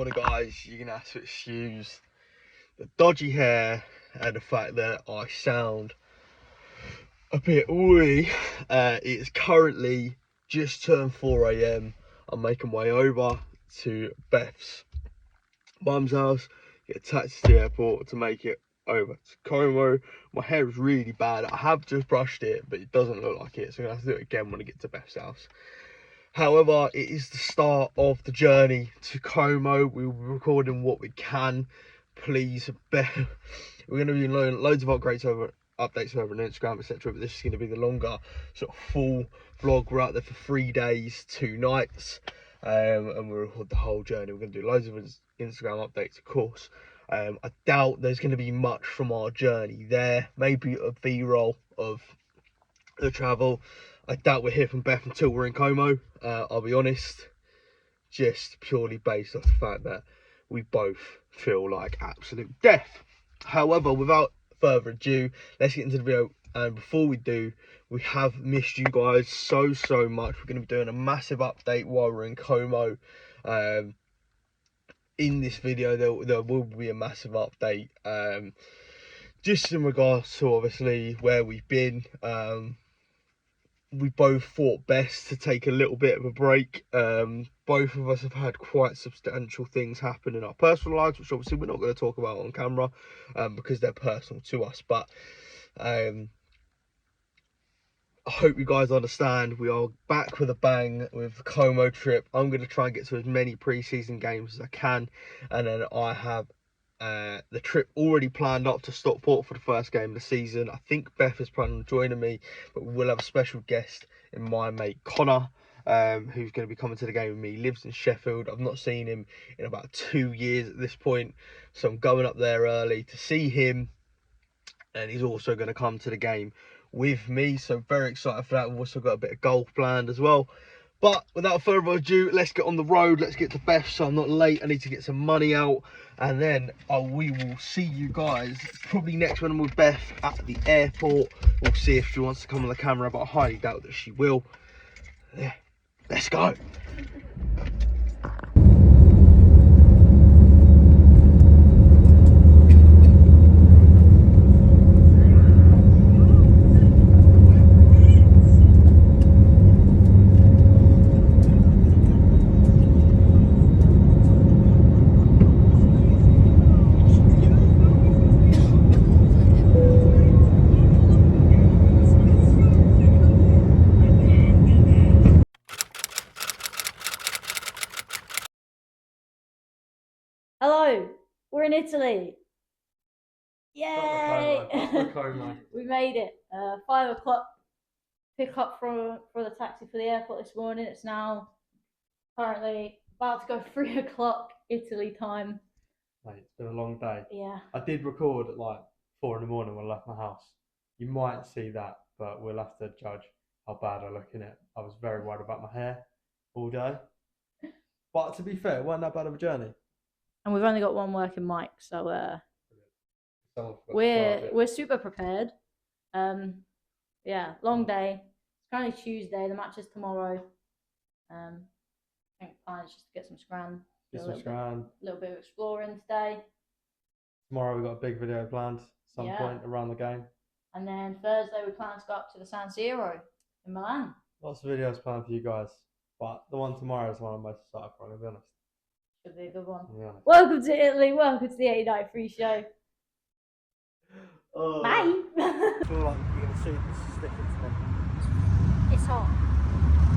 morning, guys. You're gonna have to excuse the dodgy hair and the fact that I sound a bit woolly. It's currently just turned 4 a.m. I'm making my way over to Beth's mum's house, get a taxi to the airport to make it over to Como. My hair is really bad. I have just brushed it, but it doesn't look like it, so I'm gonna have to do it again when I get to Beth's house. However, it is the start of the journey to Como. We'll be recording what we can. Please, we're going to be doing loads of updates over on Instagram, etc. But this is going to be the longer sort of full vlog. We're out there for 3 days, 2 nights, and we'll record the whole journey. We're going to do loads of Instagram updates, of course. I doubt there's going to be much from our journey there. Maybe a B-roll of the travel. I doubt we're here from Beth until we're in Como, I'll be honest, just purely based off the fact that we both feel like absolute death. However, without further ado, let's get into the video. And before we do, we have missed you guys so much. We're going to be doing a massive update while we're in Como. In this video, there will be a massive update, just in regards to obviously where we've been. We both thought best to take a little bit of a break. Both of us have had quite substantial things happen in our personal lives, which obviously we're not going to talk about on camera, because they're personal to us. But I hope you guys understand. We are back with a bang with the Como trip. I'm going to try and get to as many pre-season games as I can, and then I have the trip already planned up to Stockport for the first game of the season. I think Beth is planning on joining me, but we will have a special guest in my mate Connor, who's going to be coming to the game with me. He lives in Sheffield. I've not seen him in about 2 years at this point, so I'm going up there early to see him, and he's also going to come to the game with me, so very excited for that. We've also got a bit of golf planned as well. But without further ado, let's get on the road. Let's get to Beth so I'm not late. I need to get some money out. And then we will see you guys probably next when I'm with Beth at the airport. We'll see if she wants to come on the camera, but I highly doubt that she will. Yeah, let's go. Hello, we're in Italy. Yay! We made it. 5 o'clock pick up for the taxi for the airport this morning. It's now currently about to go 3 o'clock Italy time. Mate, it's been a long day. Yeah. I did record at like 4 in the morning when I left my house. You might see that, but we'll have to judge how bad I look in it. I was very worried about my hair all day. But to be fair, it wasn't that bad of a journey. And we've only got one working mic, so we're super prepared. Yeah, long day. It's currently Tuesday. The match is tomorrow. I think the plan is just to get some scran. A little bit of exploring today. Tomorrow we've got a big video planned some point around the game. And then Thursday we plan to go up to the Siro in Milan. Lots of videos planned for you guys, but the one tomorrow is one I'm most excited for, to be honest. Should be a good one. Yeah. Welcome to Italy. Welcome to the 89 Free Show. Bye. I feel like you're going to see this sticking to me. It's hot.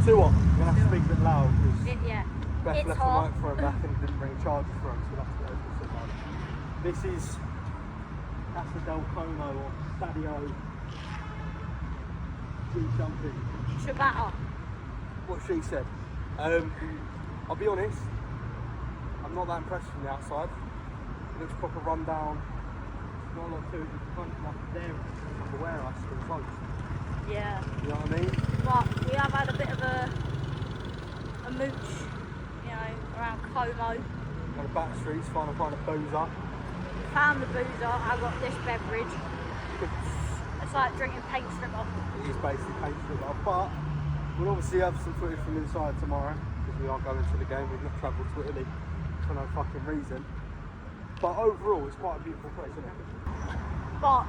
Too hot. You're going to have to speak a bit loud because Yeah. Beth It's left hot. the microphone back and didn't bring a charger for us, so we'll have to go to sit down. This is Casa del Como or Stadio G something. Ciabatta. What she said. I'll be honest, I'm not that impressed from the outside. It looks proper run down. Not a lot to it. It's kind of like there, like a warehouse for the clothes. Yeah. You know what I mean? But we have had a bit of a mooch, you know, around Como. On the back streets, trying to find a boozer. Found the boozer. I got this beverage. It's like drinking paint stripper. It is basically paint stripper, but we'll obviously have some footage from inside tomorrow because we are going to the game. We've not travelled to Italy for no fucking reason. But overall, it's quite a beautiful place, isn't it? But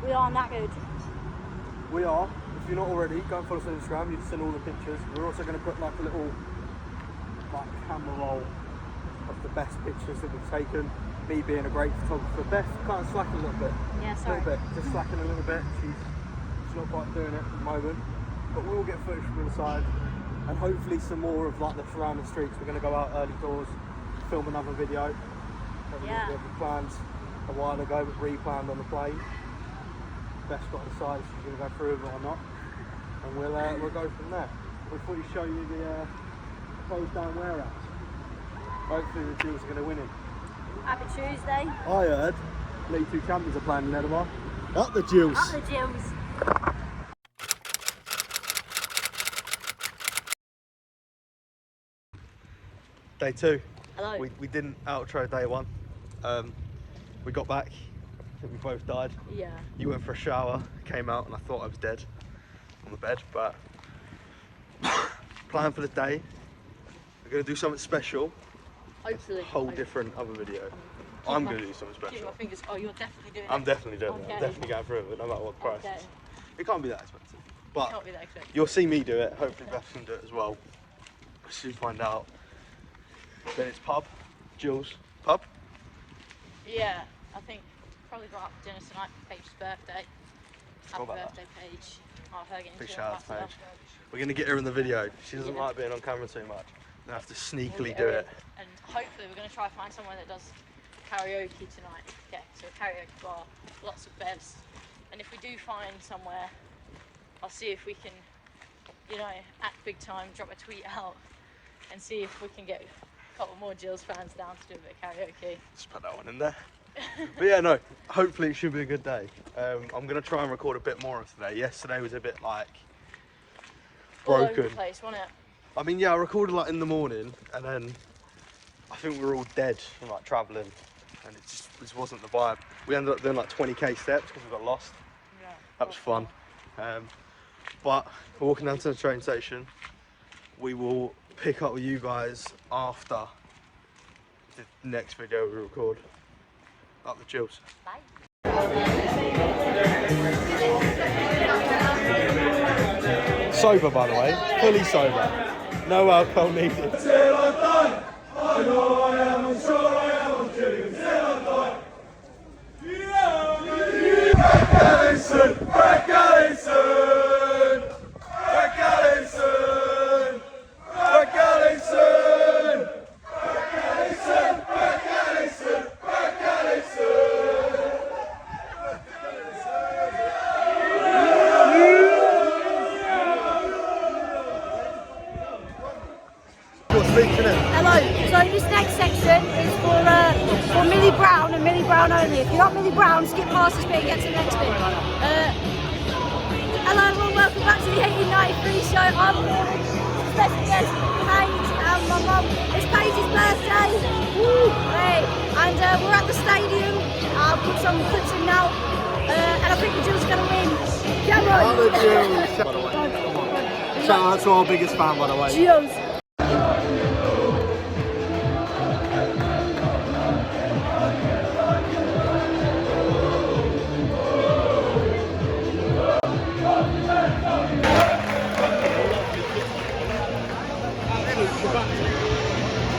we are knackered. We are. If you're not already, go and follow us on Instagram. You can send all the pictures. We're also going to put like a little camera roll of the best pictures that we've taken. Me being a great photographer. Beth kind of slacking a little bit. Yeah, sorry. A little bit. Just slacking a little bit. She's not quite doing it at the moment. But we'll get footage from inside. And hopefully some more of like the surrounding streets. We're going to go out early doors, film another video. Yeah. We planned a while ago, but replanned on the plane. Beth's got to decide if she's going to go through with it or not. And we'll go from there. We thought we'd show you the closed down warehouse. Hopefully the Gills are going to win it. Happy Tuesday. I heard League 2 champions are playing in Edinburgh. Up the Gills. Up the Gills. Day 2. Hello. We didn't outro day 1. We got back. I think we both died. Yeah. You went for a shower, came out, and I thought I was dead on the bed. But plan for the day. We're going to do something special. Hopefully. Whole different other video. I'm going to do something special. Keep my fingers. Oh, you're definitely doing it. I'm definitely doing it. Okay. I'm definitely going through it, no matter what the price Okay. is. It can't be that expensive. But Can't be that expensive. you'll see me do it. Hopefully Beth can do it as well. We'll soon find out. Then it's pub. Gills. Pub? Yeah, I think probably go out for dinner tonight for Paige's birthday. Happy about that. birthday, Paige. I'll her getting Big to shout out it to myself. Paige. We're going to get her in the video. She doesn't Yeah. like being on camera too much. We'll have to sneakily We'll do get her it. in. And hopefully we're going to try to find someone that does karaoke tonight. Okay, so a karaoke bar, lots of beds. And if we do find somewhere, I'll see if we can, you know, act big time, drop a tweet out and see if we can get a couple more Gills fans down to do a bit of karaoke. Just put that one in there. But yeah, no, hopefully it should be a good day. I'm going to try and record a bit more of today. Yesterday was a bit like All over broken. the place, wasn't it? I mean, yeah, I recorded like in the morning and then I think we were all dead from like travelling and it just wasn't the vibe. We ended up doing like 20k steps because we got lost. Yeah. That was fun. But we're walking down to the train station. We will pick up with you guys after the next video we record. Up the Gills. Bye. Sober, by the way, fully sober. No alcohol needed. Hello. So this next section is for Millie Brown and Millie Brown only. If you're not Millie Brown, skip past this bit and get to the next bit. Hello everyone, welcome back to the 1893 show. I'm special guest Paige and my mum. It's Paige's birthday. Woo! Hey. And we're at the stadium. I'll put some clips in now. And I think the Gills are going to win. Come on. Shout out to our biggest fan, by the way. Gills.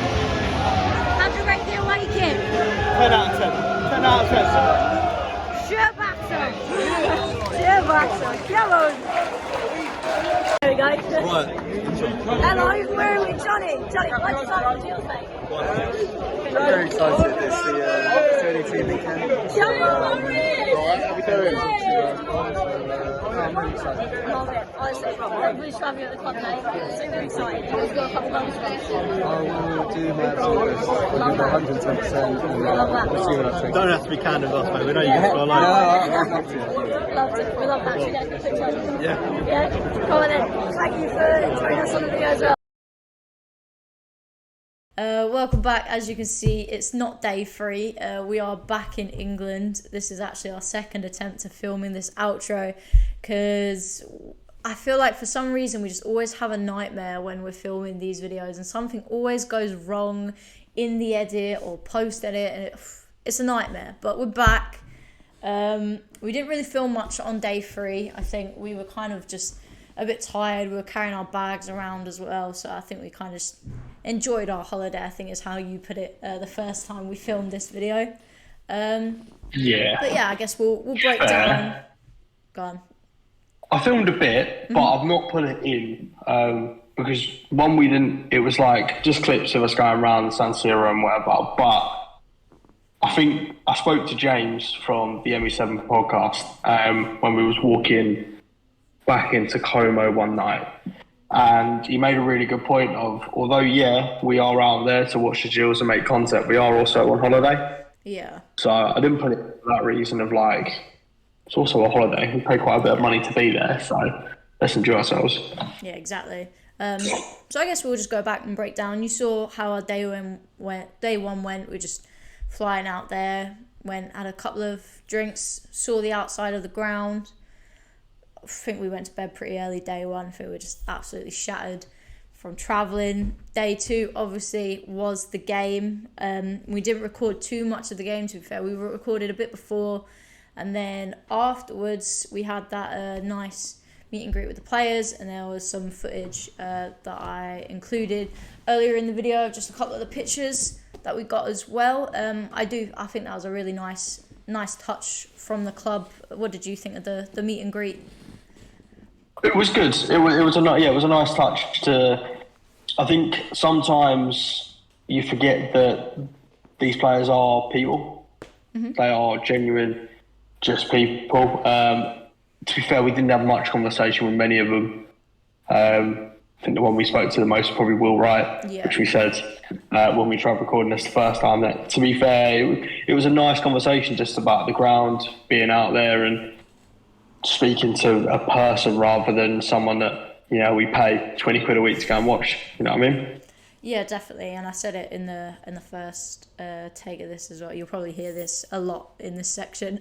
How do you rate the away kit? 10 out of 10. 10 out of 10. Sherbaxon! Sherbaxon, come on! There we go. Right. Hello, we're with Johnny. Johnny, what's the time of Gills day? Very excited. It's the opportunity weekend. Come on! How we doing? I'm really excited. Love it, honestly. Lovely to have you at the club, mate. Super excited. You've got a couple of months left. I will do my absolute best. I'll give it 110%. And love that. we'll see what I think. Don't have to be candid with us, mate. We know you can score No, like. I'd love to. Loved it. We love that. Should we get a quick picture? Yeah. Yeah? Come on then. Thank you for joining us on the video as well. Welcome back. As you can see, it's not day 3. We are back in England. This is actually our second attempt at filming this outro because I feel like for some reason we just always have a nightmare when we're filming these videos and something always goes wrong in the edit or post edit, and it's a nightmare. But we're back. We didn't really film much on day 3. I think we were kind of just a bit tired. We were carrying our bags around as well, so I think we kind of just enjoyed our holiday, I think is how you put it, the first time we filmed this video. Yeah. But yeah, I guess we'll break down. Go on. I filmed a bit, but I've not put it in because one, we didn't. It was like just clips of us going around San Siro and whatever. But I think I spoke to James from the ME7 podcast when we was walking back into Como one night, and he made a really good point of, although we are out there to watch the Gills and make content, we are also on holiday. Yeah. So I didn't put it for that reason of like, it's also a holiday. We pay quite a bit of money to be there, so let's enjoy ourselves. Yeah, exactly. So I guess we'll just go back and break down. You saw how our day one went. We're just flying out there, had a couple of drinks, saw the outside of the ground. I think we went to bed pretty early day 1. I think we were just absolutely shattered from travelling. Day 2, obviously, was the game. We didn't record too much of the game, to be fair. We recorded a bit before, and then afterwards we had that nice meet and greet with the players, and there was some footage that I included earlier in the video, just a couple of the pictures that we got as well. I think that was a really nice touch from the club. What did you think of the meet and greet? It was good. It was a nice touch to. I think sometimes you forget that these players are people. Mm-hmm. They are genuine, just people. To be fair, we didn't have much conversation with many of them. I think the one we spoke to the most was probably Will Wright, which we said when we tried recording this the first time. That, to be fair, it was a nice conversation just about the ground, being out there and speaking to a person rather than someone that, we pay 20 quid a week to go and watch. You know what I mean? Yeah, definitely. And I said it in the first take of this as well. You'll probably hear this a lot in this section.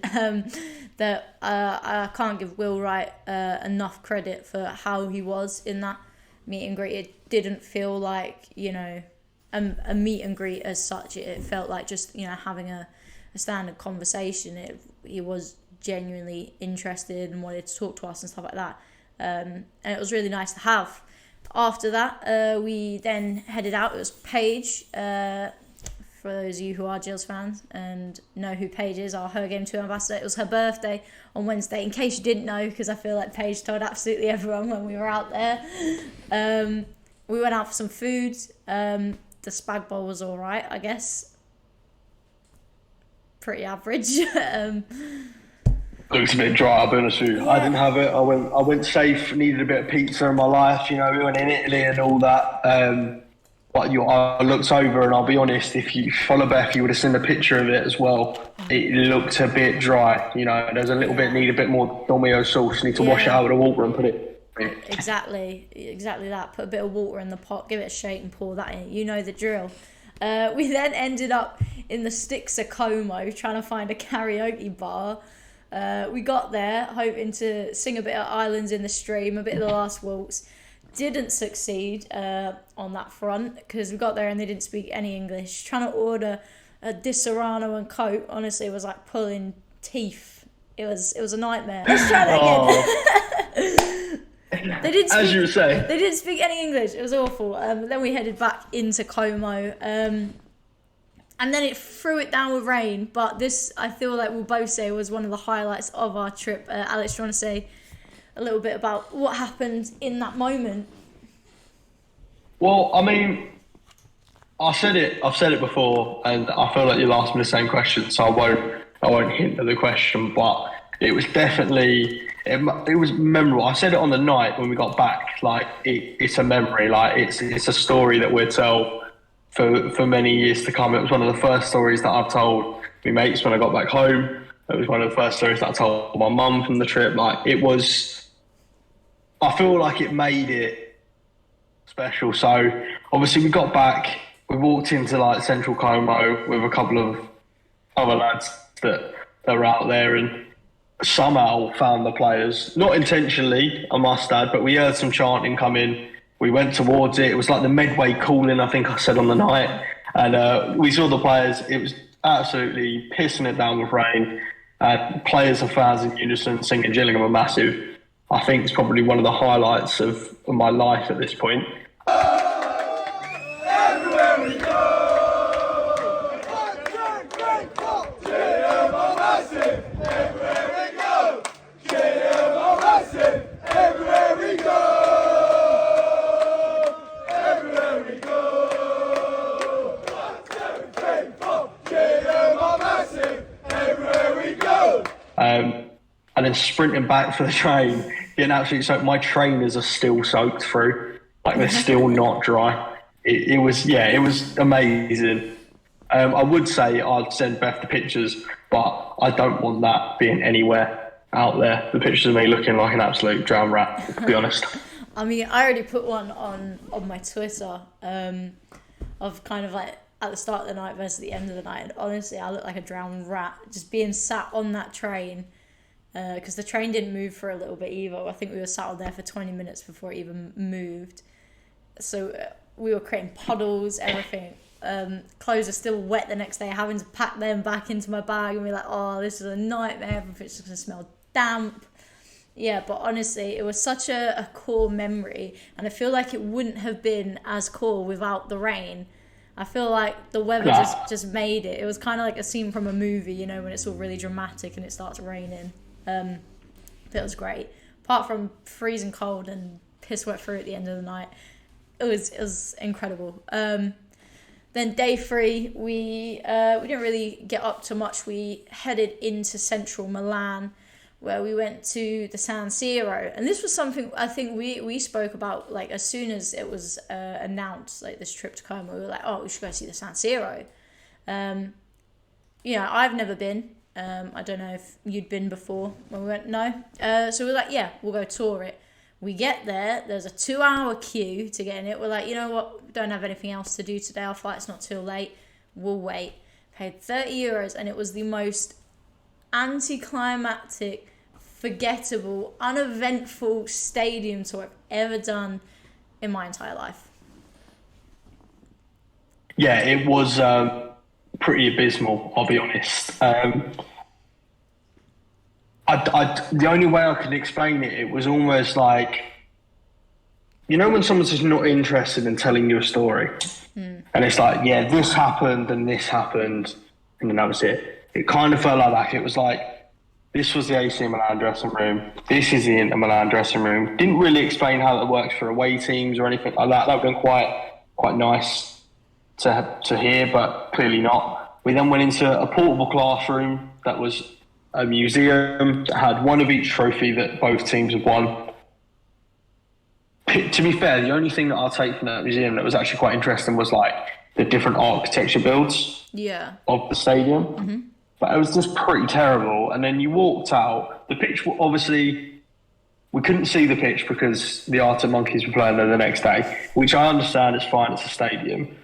That I can't give Will Wright enough credit for how he was in that meet and greet. It didn't feel like, a meet and greet as such. It felt like just, having a standard conversation. He was genuinely interested and wanted to talk to us and stuff like that. And it was really nice to have. After that, we then headed out. It was Paige. For those of you who are Gills fans and know who Paige is, our Her Game 2 ambassador. It was her birthday on Wednesday, in case you didn't know, because I feel like Paige told absolutely everyone when we were out there. We went out for some food. The spag bowl was all right, I guess. Pretty average. Looks a bit dry, I'll be honest with you. Yeah. I didn't have it. I went safe, needed a bit of pizza in my life. We went in Italy and all that. But I looked over, and I'll be honest, if you follow Beth, you would have seen a picture of it as well. It looked a bit dry. There's a little bit, need a bit more Domino sauce. Need to wash it out with the water and put it in. Exactly that. Put a bit of water in the pot, give it a shake and pour that in. You know the drill. We then ended up in the sticks of Como trying to find a karaoke bar. We got there hoping to sing a bit of Islands in the Stream, a bit of The Last Waltz. Didn't succeed on that front because we got there and they didn't speak any English. Trying to order a Di Serrano and Coke, honestly, was like pulling teeth. It was a nightmare. Let's try that again. They didn't speak, as you say. They didn't speak any English. It was awful. Then we headed back into Como. And then it threw it down with rain. But this, I feel like we'll both say, was one of the highlights of our trip. Alex, do you want to say a little bit about what happened in that moment? Well, I mean, I've said it before, and I feel like you'll ask me the same question, so I won't hint at the question, but it was definitely, it was memorable. I said it on the night when we got back, like, it's a memory, like, it's a story that we'll tell for many years to come. It was one of the first stories that I've told my mates when I got back home. It was one of the first stories that I told my mum from the trip. Like, it was, I feel like it made it special. So obviously we got back, we walked into like Central Como with a couple of other lads that were out there and somehow found the players. Not intentionally, I must add, but we heard some chanting come in. We went towards it. It was like the Medway calling, I think I said on the night. And we saw the players. It was absolutely pissing it down with rain. Players and fans in unison singing Gillingham are massive. I think it's probably one of the highlights of my life at this point. Everywhere we go, Gillingham are massive. Everywhere we go, Gillingham are massive. Everywhere we go, everywhere we go. 1, 2, 3, 4, Gillingham are massive. Everywhere we go. And then sprinting back for the train, getting absolutely soaked. My trainers are still soaked through, like they're still not dry. It was amazing. I would say I'd send Beth the pictures, but I don't want that being anywhere out there. The pictures of me looking like an absolute drowned rat, to be honest. I mean, I already put one on my Twitter of kind of like at the start of the night versus the end of the night. And honestly, I look like a drowned rat just being sat on that train. Because the train didn't move for a little bit either. I think we were sat on there for 20 minutes before it even moved. So we were creating puddles, everything. Clothes are still wet the next day, having to pack them back into my bag and be like, oh, this is a nightmare. Everything's just going to smell damp. Yeah, but honestly, it was such a cool memory. And I feel like it wouldn't have been as cool without the rain. I feel like the weather just made it. It was kind of like a scene from a movie, you know, when it's all really dramatic and it starts raining. It was great. Apart from freezing cold and piss wet through at the end of the night, it was incredible. Then day 3, we didn't really get up to much. We headed into central Milan, where we went to the San Siro, and this was something I think we spoke about like as soon as it was announced, like this trip to Como. We were like, oh, we should go see the San Siro. You know, I've never been. I don't know if you'd been before. When we went, no. So we're like, yeah, we'll go tour it. We get there. There's a 2-hour queue to get in it. We're like, you know what? We don't have anything else to do today. Our flight's not too late. We'll wait. Paid €30, and it was the most anticlimactic, forgettable, uneventful stadium tour I've ever done in my entire life. Yeah, it was pretty abysmal, I'll be honest. The only way I could explain it, it was almost like, you know, when someone's just not interested in telling you a story, and it's like, yeah, this happened and this happened, and then that was it. It kind of felt like that. It was like, this was the AC Milan dressing room, this is the Inter Milan dressing room. Didn't really explain how that works for away teams or anything like that. That would have been quite nice to hear, but clearly not. We then went into a portable classroom that was a museum that had one of each trophy that both teams had won. To be fair, the only thing that I'll take from that museum that was actually quite interesting was like the different architecture builds of the stadium. Mm-hmm. But it was just pretty terrible. And then you walked out. The pitch, obviously, we couldn't see the pitch because the Arctic Monkeys were playing there the next day, which I understand is fine, it's a stadium.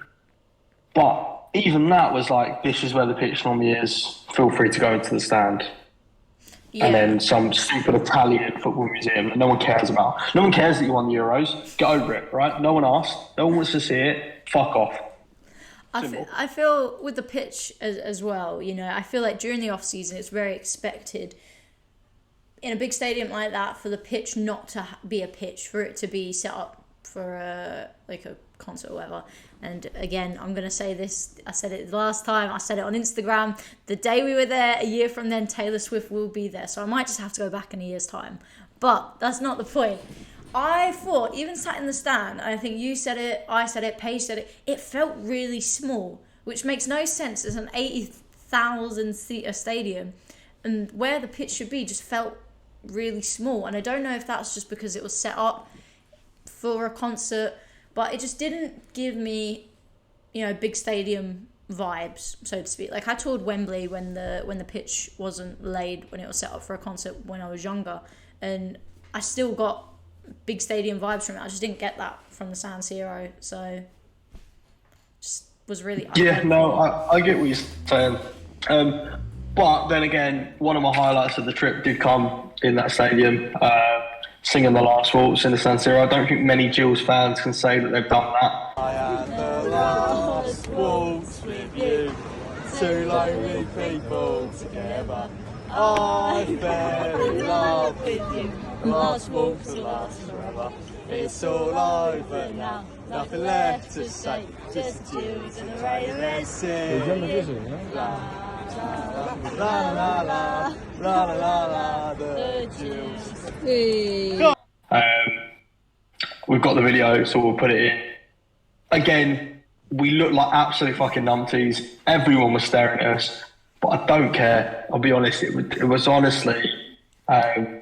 But even that was like, this is where the pitch normally is. Feel free to go into the stand. Yeah. And then some stupid Italian football museum that no one cares about. No one cares that you won the Euros. Get over it, right? No one asked. No one wants to see it. Fuck off. I feel with the pitch as well, you know, I feel like during the off-season it's very expected in a big stadium like that for the pitch not to be a pitch, for it to be set up for a concert or whatever. And again, I'm going to say this, I said it last time, I said it on Instagram, the day we were there, a year from then, Taylor Swift will be there. So I might just have to go back in a year's time. But that's not the point. I thought, even sat in the stand, I think you said it, I said it, Paige said it, it felt really small, which makes no sense as an 80,000 seater stadium. And where the pitch should be just felt really small. And I don't know if that's just because it was set up for a concert, but it just didn't give me, you know, big stadium vibes, so to speak. Like I toured Wembley when the pitch wasn't laid, when it was set up for a concert when I was younger, and I still got big stadium vibes from it. I just didn't get that from the San Siro, so just was really I get what you're saying. But then again, one of my highlights of the trip did come in that stadium, singing the last waltz in the San Siro. I don't think many Gills fans can say that they've done that. I am the last waltz with you. Two lonely people together. I fell in love with you. The last waltz will last forever. It's all over now. Nothing left to say. Just the Gills and the radio singing. La la la la la la la la. The Gills. We've got the video, so we'll put it in. Again, we look like absolute fucking numpties. Everyone was staring at us, but I don't care. I'll be honest. It was honestly. I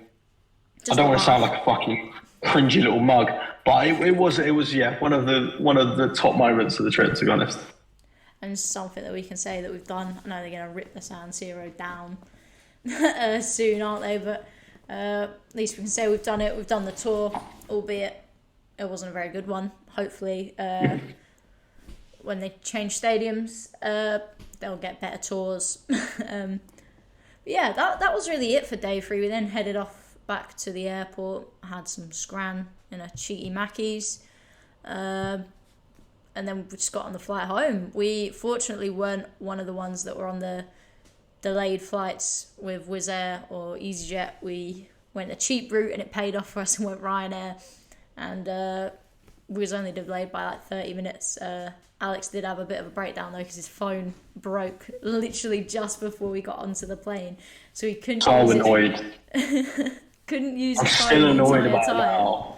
don't want to sound like a fucking cringy little mug, but it was yeah one of the top moments of the trip, to be honest. And something that we can say that we've done. I know they're going to rip the San Siro down soon, aren't they? But at least we can say we've done it. We've done the tour, albeit it wasn't a very good one. Hopefully, when they change stadiums, they'll get better tours. But yeah, that was really it for day 3. We then headed off back to the airport, had some scran in a cheaty Mackey's, and then we just got on the flight home. We fortunately weren't one of the ones that were on the delayed flights with Wizz Air or EasyJet. We went a cheap route and it paid off for us and went Ryanair, and we was only delayed by like 30 minutes. Alex did have a bit of a breakdown though because his phone broke literally just before we got onto the plane, so he couldn't. So annoyed. Couldn't use I'm his phone still the annoyed entire about it time. now.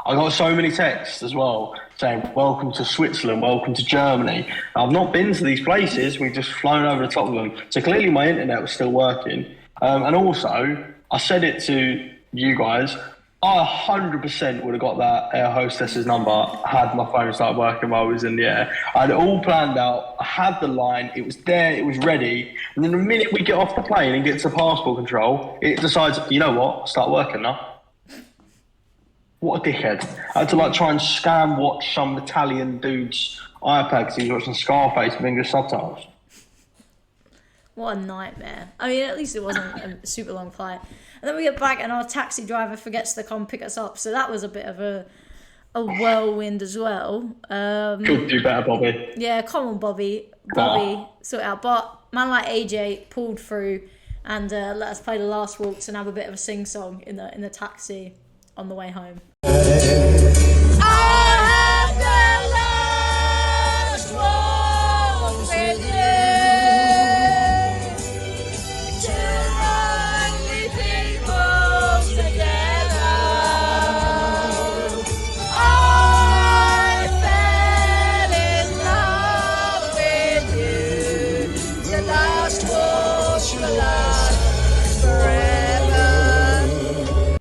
I got so many texts as well saying, welcome to Switzerland, welcome to Germany. I've not been to these places, we've just flown over the top of them. So clearly my internet was still working. And also, I said it to you guys, I 100% would have got that air hostess's number had my phone started working while I was in the air. I had it all planned out, I had the line, it was there, it was ready. And then the minute we get off the plane and get to passport control, it decides, you know what, start working now. What a dickhead. I had to try and scam watch some Italian dude's iPad because he was watching Scarface with English subtitles. What a nightmare. I mean, at least it wasn't a super long flight. And then we get back and our taxi driver forgets to come pick us up. So that was a bit of a whirlwind as well. Could do better, Bobby. Yeah, come on, Bobby. Sort it out. But man like AJ pulled through and let us play the last waltz and have a bit of a sing-song in the taxi on the way home.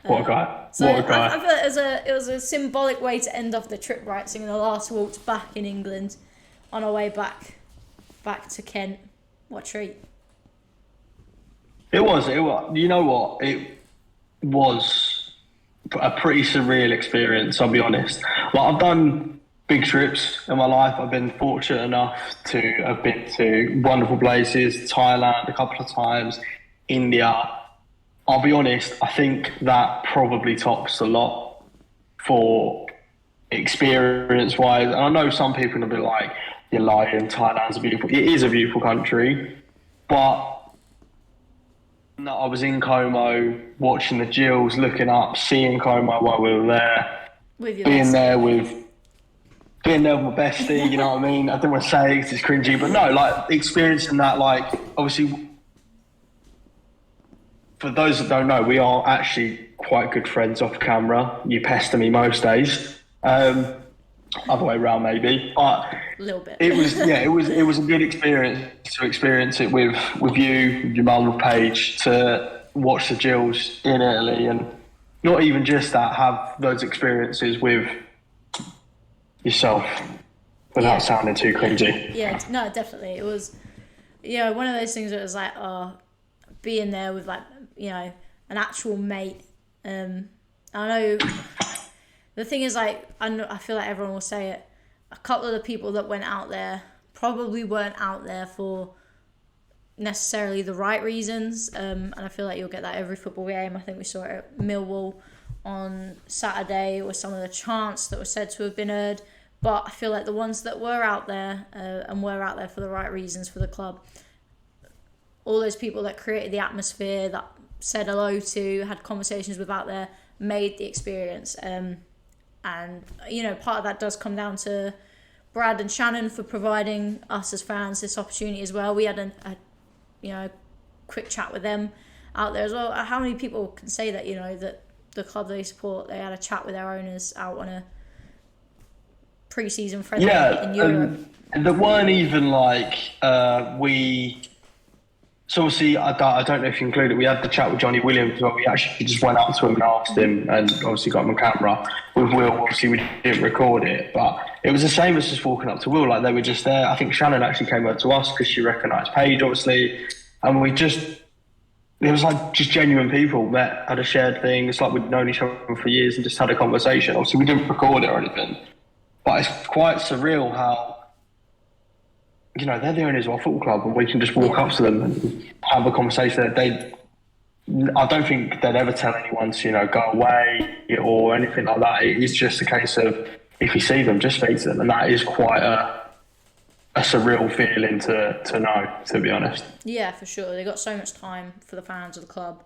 What a guy. So what a guy. I feel like it was a symbolic way to end off the trip, right? Singing the last waltz back in England on our way back to Kent. What a treat. It was. You know what? It was a pretty surreal experience, I'll be honest. I've done big trips in my life. I've been fortunate enough to have been to wonderful places, Thailand a couple of times, India. I'll be honest, I think that probably tops a lot for experience-wise. And I know some people will be like, you're lying, Thailand's beautiful. It is a beautiful country. But no, I was in Como, watching the Gills, looking up, seeing Como while we were there. Being there with my bestie, you know what I mean? I don't want to say it, it's cringy, but no, experiencing that, obviously... For those that don't know, we are actually quite good friends off camera. You pester me most days. Other way around, maybe. But A little bit. it was a good experience to experience it with you, your mum, with Paige, to watch the Gills in Italy, and not even just that, have those experiences with yourself without sounding too cringy. Yeah, no, definitely. It was, one of those things that was being there with an actual mate. I know the thing is I feel like everyone will say it, a couple of the people that went out there probably weren't out there for necessarily the right reasons, and I feel like you'll get that every football game. I think we saw it at Millwall on Saturday with some of the chants that were said to have been heard, But I feel like the ones that were out there and were out there for the right reasons for the club, all those people that created the atmosphere, that said hello to, had conversations with out there, made the experience. And, you know, part of that does come down to Brad and Shannon for providing us as fans this opportunity as well. We had a quick chat with them out there as well. How many people can say that, you know, that the club they support, they had a chat with their owners out on a pre-season friendly in Europe? And there weren't even like so obviously I don't know if you included, we had the chat with Johnny Williams, where we actually just went up to him and asked him, and obviously got him on camera. With Will, obviously we didn't record it, but it was the same as just walking up to Will, like they were just there. I think Shannon actually came up to us because she recognised Paige, obviously, and it was like just genuine people, met, had a shared thing. It's like we'd known each other for years and just had a conversation. Obviously we didn't record it or anything, but it's quite surreal how, you know, they're the owners of our football club and we can just walk up to them and have a conversation. I don't think they'd ever tell anyone to, you know, go away or anything like that. It's just a case of, if you see them, just speak to them. And that is quite a surreal feeling to know, to be honest. Yeah, for sure. They got so much time for the fans of the club.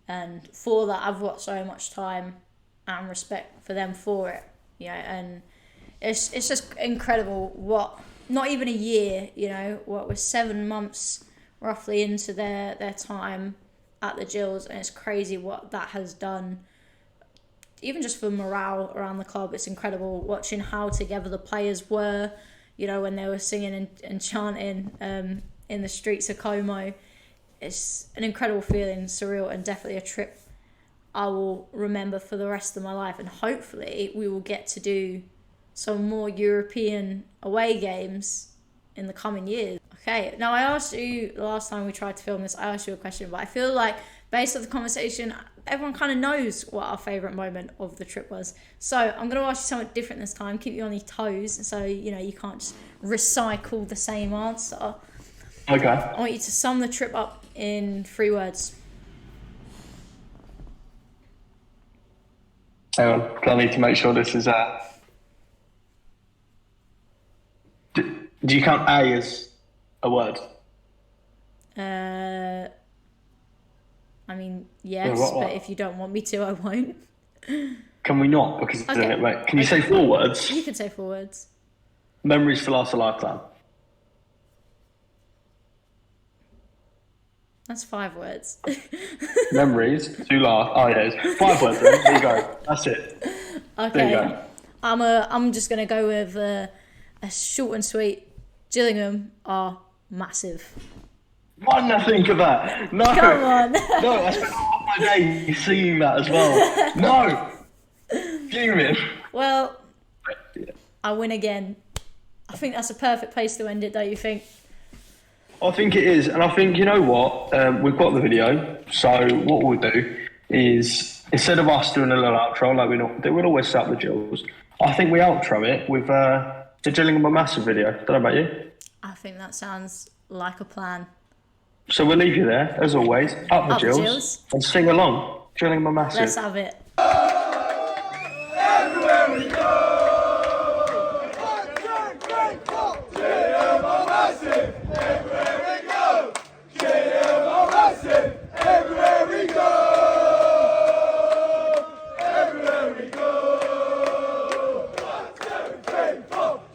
And for that, I've got so much time and respect for them for it. Yeah, and it's just incredible what, not even a year, you know, what was 7 months roughly into their time at the Gills, and it's crazy what that has done. Even just for morale around the club, it's incredible watching how together the players were, you know, when they were singing and chanting in the streets of Como. It's an incredible feeling, surreal, and definitely a trip I will remember for the rest of my life. And hopefully we will get to do some more European away games in the coming years. Okay, now I asked you the last time we tried to film this, I asked you a question, but I feel like based on the conversation, everyone kind of knows what our favourite moment of the trip was. So I'm going to ask you something different this time, keep you on your toes, so you know you can't just recycle the same answer. Okay. I want you to sum the trip up in 3 words. Hang on, 'cause I need to make sure this is Do you count A as a word? I mean, yes, what? but if you don't want me to, I won't. Can we not? Because Okay. Can you say 4 words? You can say 4 words. Memories to last a lifetime. That's 5 words. Memories to last. Oh yeah, it's 5 words. Then. There you go. That's it. Okay. There you go. I'm just gonna go with a short and sweet. Gillingham are massive. Why didn't I think of that? No. Come on. No, I spent all my day seeing that as well. No. Fuming. Well, I win again. I think that's a perfect place to end it, don't you think? I think it is, and I think, you know what, we've got the video, so what we'll do is, instead of us doing a little outro like we normally do, we'll always start with Gills. I think we outro it with the Gillingham are Massive video. Don't know about you. I think that sounds like a plan. So we'll leave you there, as always, up the Up the Gills, Gills. and sing along. Gillingham are Massive. Let's have it.